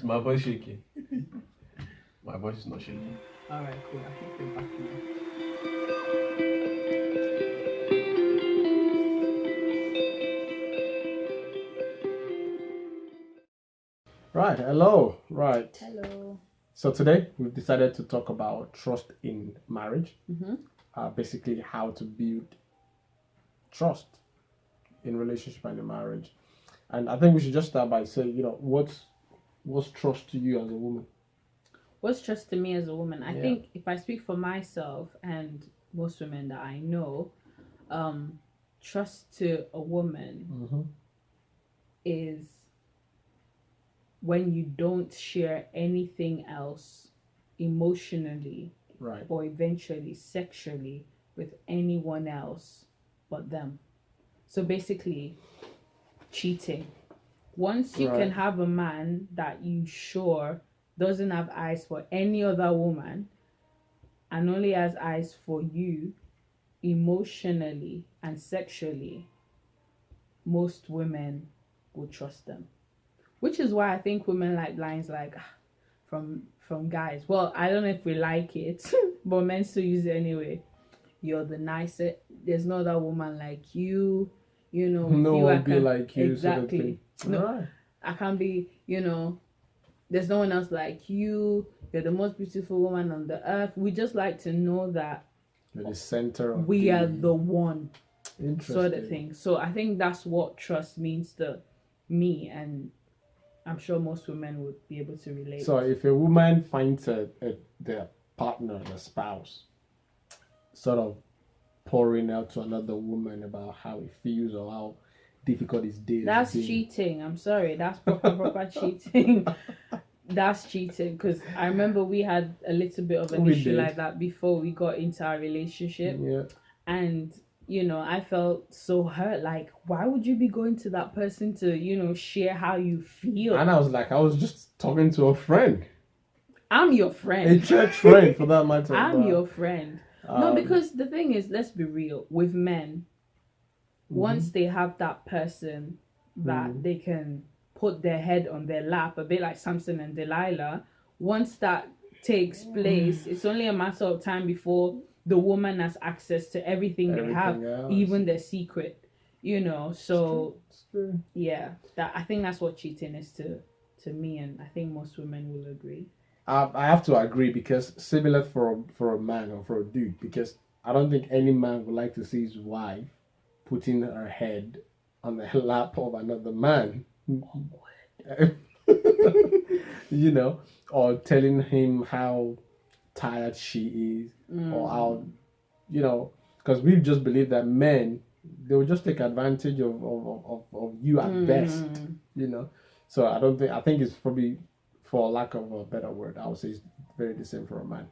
my voice shaking? My voice is not shaking. All right, cool. I think we're back now. Right, hello. Right. Hello. So today we've decided to talk about trust in marriage. Mm-hmm. Basically, how to build trust in relationship and in marriage. And I think we should just start by saying, what's trust to you as a woman? What's trust to me as a woman? I Yeah. think if I speak for myself and most women that I know, trust to a woman Mm-hmm. is when you don't share anything else emotionally Right. or eventually sexually with anyone else but them. So basically, cheating. Once you Right. can have a man that you sure doesn't have eyes for any other woman and only has eyes for you emotionally and sexually, most women will trust them. Which is why I think women like lines like from guys. Well, I don't know if we like it, but men still use it anyway. You're the nicest. There's no other woman like you. You know, with No you I one be can like you. exactly. Sort of thing. No, Right. I can't be. There's no one else like you. You're the most beautiful woman on the earth. We just like to know that You're the center of we are the one Interesting. sort of thing. So I think that's what trust means to me, and I'm sure most women would be able to relate. So if a woman finds their partner, the spouse, sort of pouring out to another woman about how he feels or how difficult his day is, That's cheating. I'm sorry. That's proper cheating. That's cheating, because I remember we had a little bit of an issue like that before we got into our relationship. Yeah. And I felt so hurt. Like, why would you be going to that person to share how you feel? And I was just talking to a friend. I'm your friend. A church friend, for that matter. I'm your friend. No, because the thing is, let's be real, with men, once they have that person that they can put their head on their lap, a bit like Samson and Delilah, once that takes place, it's only a matter of time before the woman has access to everything they have, else. even their secret. So It's true. yeah, I think that's what cheating is to me, and I think most women will agree. I have to agree, because similar for a man or for a dude, because I don't think any man would like to see his wife putting her head on the lap of another man. Or telling him how tired she is, or how, because we just believe that men, they will just take advantage of you at best, So I think it's probably, for lack of a better word, I would say it's very the same for a man.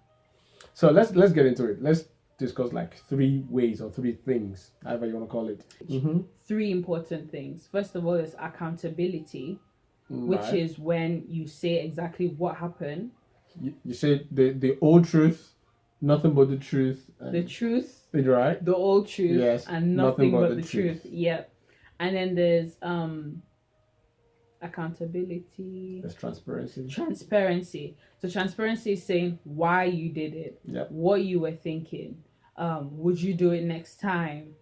So let's get into it. Let's discuss like 3 ways or 3 things, however you want to call it. 3 important things. First of all is accountability, which Right. is when you say exactly what happened. You say the old truth, nothing but the truth. The truth, right? the old truth, Yes, and nothing but the truth. Yep. And then there's accountability. There's transparency. So transparency is saying why you did it, Yep. what you were thinking, would you do it next time,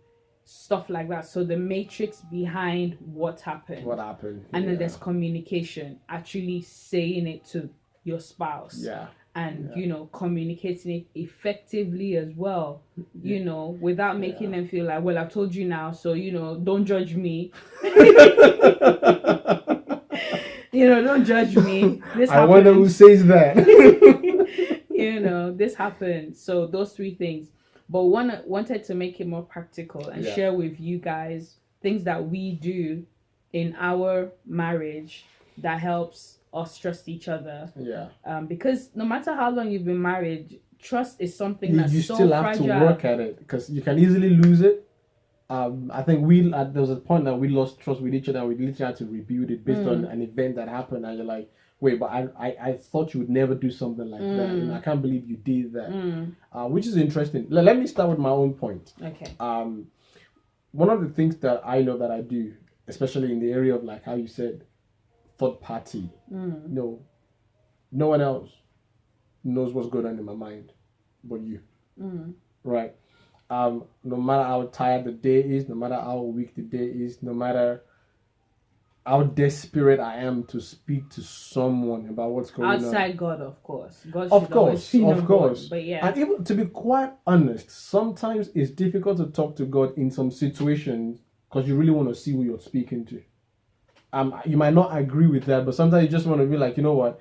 stuff like that. So the matrix behind what happened. And then there's communication, actually saying it to your spouse. Yeah. And communicating it effectively as well, without making them feel like, well, I've told you now, so don't judge me. Don't judge me. This I wonder who says that. This happened. So those 3 things. But wanted to make it more practical and share with you guys things that we do in our marriage that helps us trust each other. Yeah. Because no matter how long you've been married, trust is something that's you so still have fragile. to work at it, because you can easily lose it. I think there was a point that we lost trust with each other, and we literally had to rebuild it based on an event that happened, and you're like, wait, but I thought you would never do something like that. I can't believe you did that. Which is interesting. Let me start with my own point. Okay. One of the things that I know that I do, especially in the area of, like how you said, third party, No one else knows what's going on in my mind but you. Right? No matter how tired the day is, no matter how weak the day is, no matter how desperate I am to speak to someone about what's going on. Outside God, of course. God Of should always course, be of number course. one, but yeah. And even to be quite honest, sometimes it's difficult to talk to God in some situations because you really want to see who you're speaking to. You might not agree with that, but sometimes you just want to be like, you know what?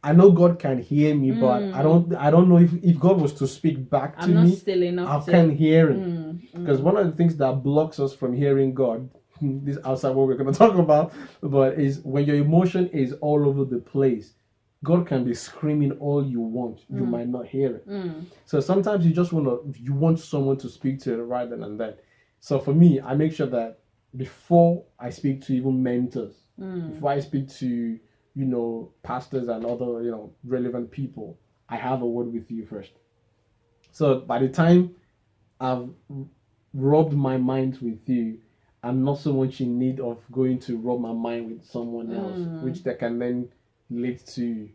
I know God can hear me, but I don't know if God was to speak back to me, still enough I can't hear it. Because one of the things that blocks us from hearing God, this is outside what we're going to talk about, but is when your emotion is all over the place. God can be screaming all you want, you might not hear it. So sometimes you just want someone to speak to rather than that. So for me, I make sure that before I speak to even mentors, before I speak to pastors and other relevant people, I have a word with you first. So by the time I've rubbed my mind with you, I'm not so much in need of going to rub my mind with someone else, which that can then lead to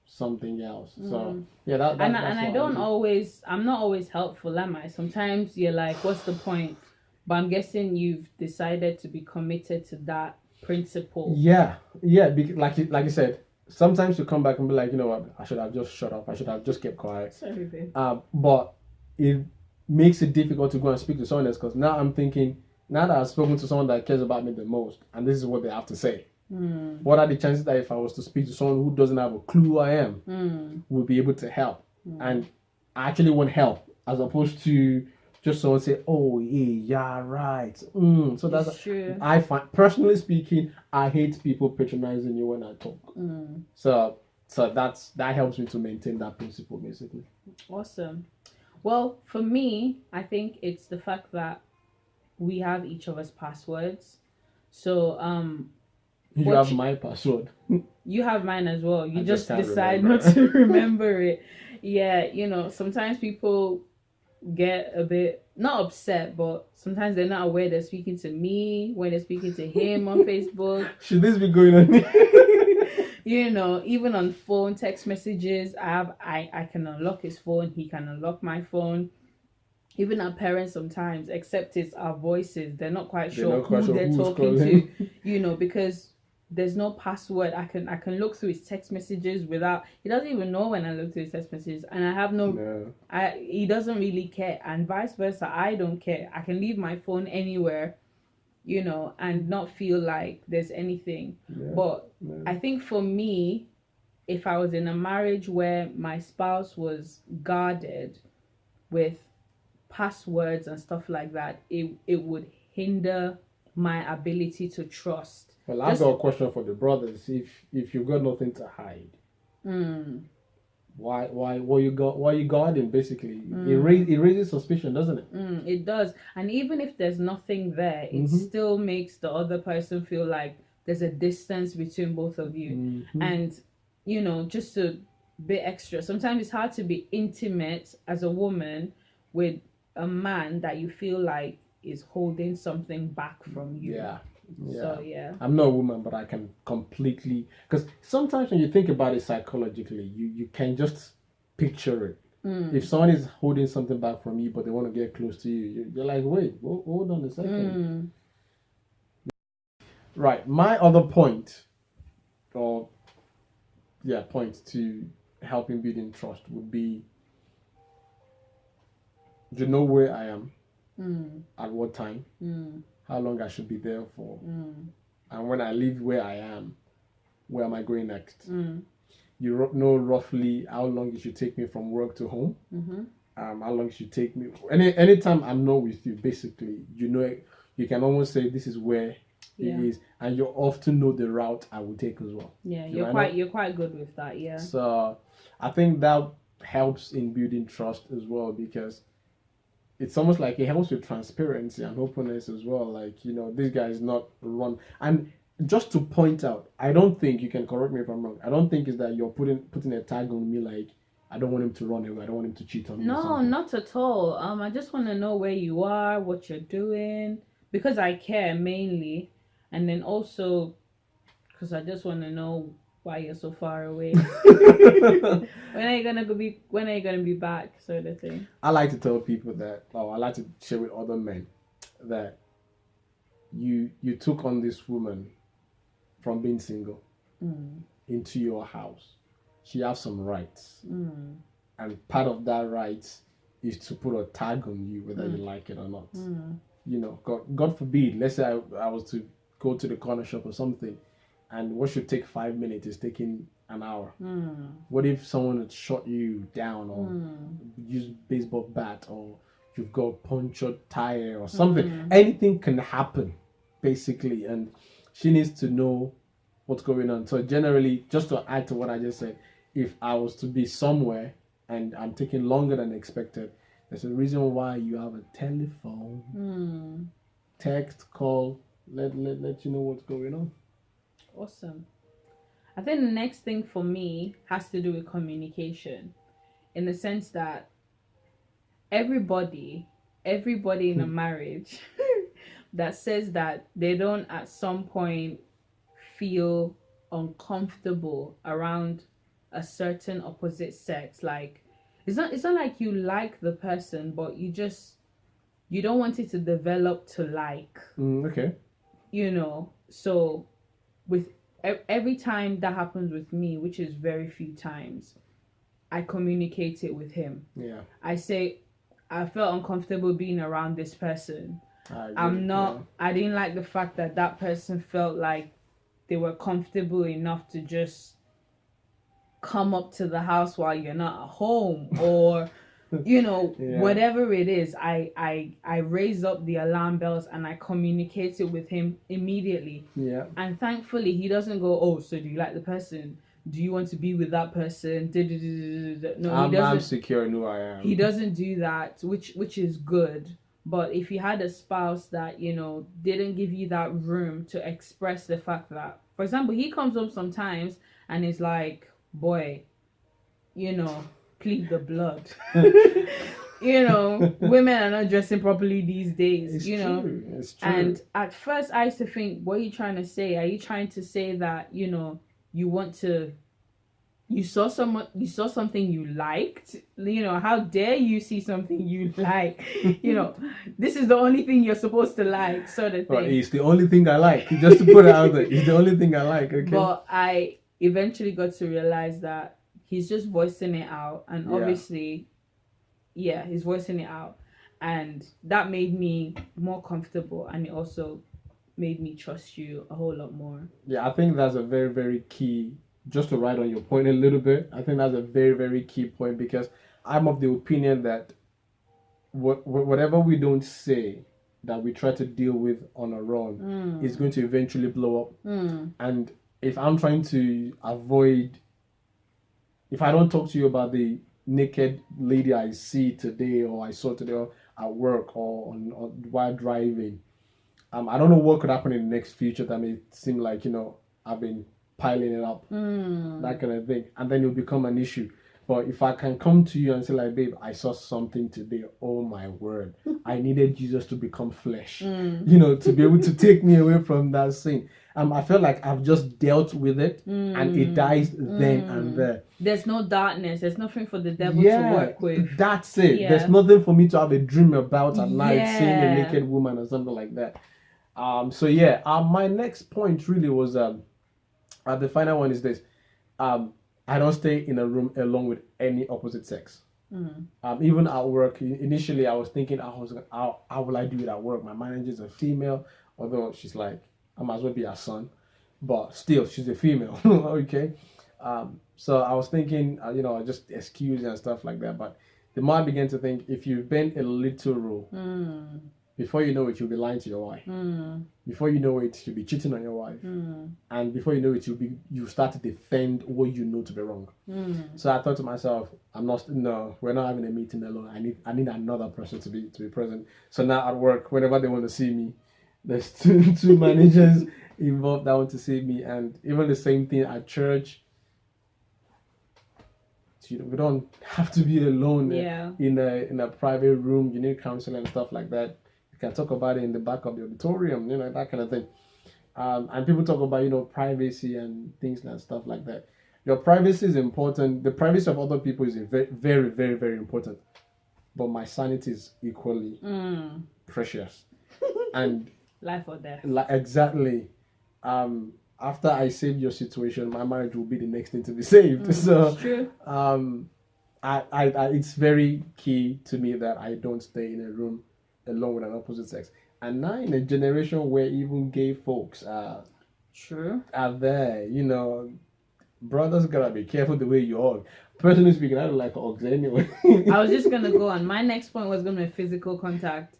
something else. So yeah, that's and I don't always. I'm not always helpful, am I? Sometimes you're like, "What's the point?" But I'm guessing you've decided to be committed to that principle. Yeah. Like you said, sometimes you come back and be like, you know what? I should have just shut up. I should have just kept quiet. Sorry, babe. But it makes it difficult to go and speak to someone else because now I'm thinking, now that I've spoken to someone that cares about me the most, and this is what they have to say. What are the chances that if I was to speak to someone who doesn't have a clue who I am, will be able to help? And I actually want help as opposed to just someone say, "Oh yeah, right." So that's true. I find, personally speaking, I hate people patronizing you when I talk. So that helps me to maintain that principle, basically. Awesome. Well, for me, I think it's the fact that we have each other's passwords. So you have my password. You have mine as well. You I just can't decide remember. not to remember it. Yeah, sometimes people get a bit not upset, but sometimes they're not aware they're speaking to me when they're speaking to him on Facebook. Should this be going on? Even on phone text messages, I can unlock his phone, he can unlock my phone. Even our parents sometimes, except it's our voices, they're not quite sure who they're talking to, because there's no password. I can look through his text messages without, he doesn't even know when I look through his text messages, and I have he doesn't really care, and vice versa. I don't care. I can leave my phone anywhere, and not feel like there's anything. I think for me, if I was in a marriage where my spouse was guarded with passwords and stuff like that, it would hinder my ability to trust. Well, I've got a question for the brothers. If you've got nothing to hide, why you guarding? Basically, it raises suspicion, doesn't it? It does, and even if there's nothing there, it still makes the other person feel like there's a distance between both of you, and just a bit extra. Sometimes it's hard to be intimate as a woman with a man that you feel like is holding something back from you. Yeah. So yeah, I'm not a woman, but I can completely, because sometimes when you think about it psychologically, you can just picture it. If someone is holding something back from you, but they want to get close to you, you're like, wait, hold on a second. Right. My other point, point to helping building trust would be, you know where I am, at what time, how long I should be there for, and when I leave where I am, where am I going next? You know roughly how long it should take me from work to home, how long it should take me. Anytime I'm not with you, basically, you can almost say this is where it is, and you often know the route I will take as well. Yeah, you're quite good with that. Yeah. So I think that helps in building trust as well, because it's almost like it helps with transparency and openness as well. Like, this guy is not run. And just to point out, I don't think, you can correct me if I'm wrong, I don't think it's that you're putting a tag on me like, I don't want him to run away, I don't want him to cheat on me. No, not at all. I just want to know where you are, what you're doing, because I care mainly, and then also because I just want to know why you're so far away. When are you gonna be back? Sort of thing. I like to tell people that, I like to share with other men that you took on this woman from being single into your house. She has some rights, and part of that right is to put a tag on you, whether you like it or not. You know, God forbid, let's say I was to go to the corner shop or something, and what should take 5 minutes is taking an hour. What if someone had shot you down or used baseball bat, or you've got a punctured tire or something? Anything can happen, basically, and she needs to know what's going on. So generally, just to add to what I just said, if I was to be somewhere and I'm taking longer than expected, there's a reason why you have a telephone, text, call, let you know what's going on. Awesome. I think the next thing for me has to do with communication, in the sense that everybody in a marriage that says that they don't at some point feel uncomfortable around a certain opposite sex, like it's not like you like the person, but you don't want it to develop to like. Okay. You know, so with every time that happens with me, which is very few times, I communicate it with him. Yeah. I say, I felt uncomfortable being around this person. I didn't like the fact that person felt like they were comfortable enough to just come up to the house while you're not at home, or you know, whatever it is. I raise up the alarm bells and I communicate it with him immediately. Yeah. And thankfully he doesn't go, oh, so do you like the person? Do you want to be with that person? No, I'm secure in who I am. He doesn't do that, which is good. But if you had a spouse that, you know, didn't give you that room to express the fact that, for example, he comes up sometimes and is like, boy, you know, plead the blood. You know, women are not dressing properly these days. It's you know, true. It's true. And at first I used to think, what are you trying to say? Are you trying to say that, you know, you saw something you liked? You know, how dare you see something you like? You know, this is the only thing you're supposed to like, sort of thing. Well, it's the only thing I like. Just to put it out there, it's the only thing I like. Okay. But I eventually got to realize that he's just voicing it out, and obviously, he's voicing it out, and that made me more comfortable, and it also made me trust you a whole lot more. Yeah, I think that's a very, very key. Just to write on your point a little bit, I think that's a very, very key point, because I'm of the opinion that whatever we don't say that we try to deal with on our own is going to eventually blow up. And if I'm trying to avoid, if I don't talk to you about the naked lady I see today, or I saw today at work, or while driving, I don't know what could happen in the next future that may seem like, you know, I've been piling it up, that kind of thing, and then it'll become an issue. But if I can come to you and say, like, babe, I saw something today, oh my word, I needed Jesus to become flesh, you know, to be able to take me away from that sin. I felt like I've just dealt with it, and it dies then and there. There's no darkness. There's nothing for the devil to work with. That's it. Yeah. There's nothing for me to have a dream about at night, seeing a naked woman or something like that. My next point really was the final one is this. I don't stay in a room alone with any opposite sex. Even at work, initially I was thinking, how will I do it at work? My manager's a female, although she's like, I might as well be her son, but still, she's a female. Okay. So I was thinking, just excuse and stuff like that. But the more I began to think, if you bend a little rule, before you know it, you'll be lying to your wife. Before you know it, you'll be cheating on your wife. And before you know it, you start to defend what you know to be wrong. So I thought to myself, we're not having a meeting alone. I need another person to be present. So now at work, whenever they want to see me, there's two managers involved that want to see me, and even the same thing at church. We don't have to be alone in a private room. You need counseling and stuff like that. You can talk about it in the back of the auditorium, that kind of thing. And people talk about, privacy and things and stuff like that. Your privacy is important. The privacy of other people is very, very, very, very important. But my sanity is equally precious. And Life or death. exactly. After I save your situation, my marriage will be the next thing to be saved. So, It's true. it's very key to me that I don't stay in a room alone with an opposite sex. And now in a generation where even gay folks are there, brothers gotta be careful the way you hug. Personally speaking, I don't like hugs anyway. I was just gonna go on. My next point was gonna be physical contact.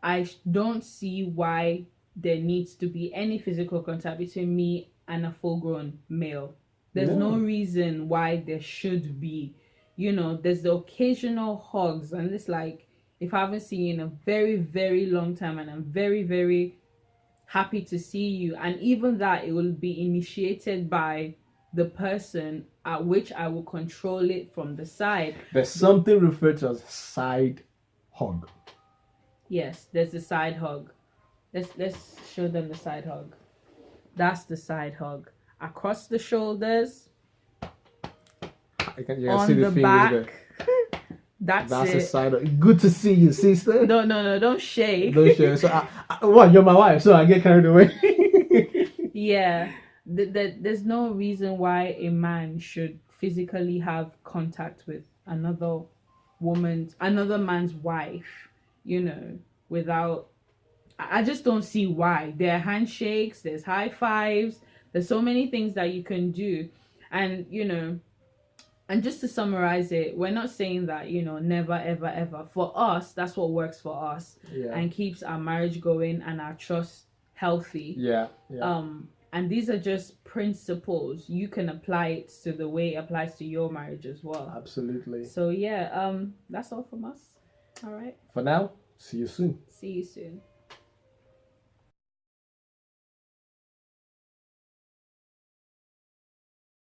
I don't see why there needs to be any physical contact between me and a full-grown male. There's no reason why there should be. There's the occasional hugs, and it's like, if I haven't seen you in a very, very long time, and I'm very, very happy to see you, and even that, it will be initiated by the person, at which I will control it from the side. There's something referred to as side hug. Yes, there's the side hug. Let's show them the side hug. That's the side hug. Across the shoulders, on see the fingers back. there. That's a it. side hug. Good to see you, sister. No, don't shake. Don't shake. So, what? You're my wife, so I get carried away. Yeah. There's no reason why a man should physically have contact with another man's wife, without. I just don't see why. There are handshakes, there's high fives, there's so many things that you can do. And, and just to summarize it, we're not saying that, never, ever, ever. For us, that's what works for us and keeps our marriage going and our trust healthy. Yeah. And these are just principles. You can apply it to the way it applies to your marriage as well. Absolutely. So, that's all from us. All right. For now, see you soon. See you soon.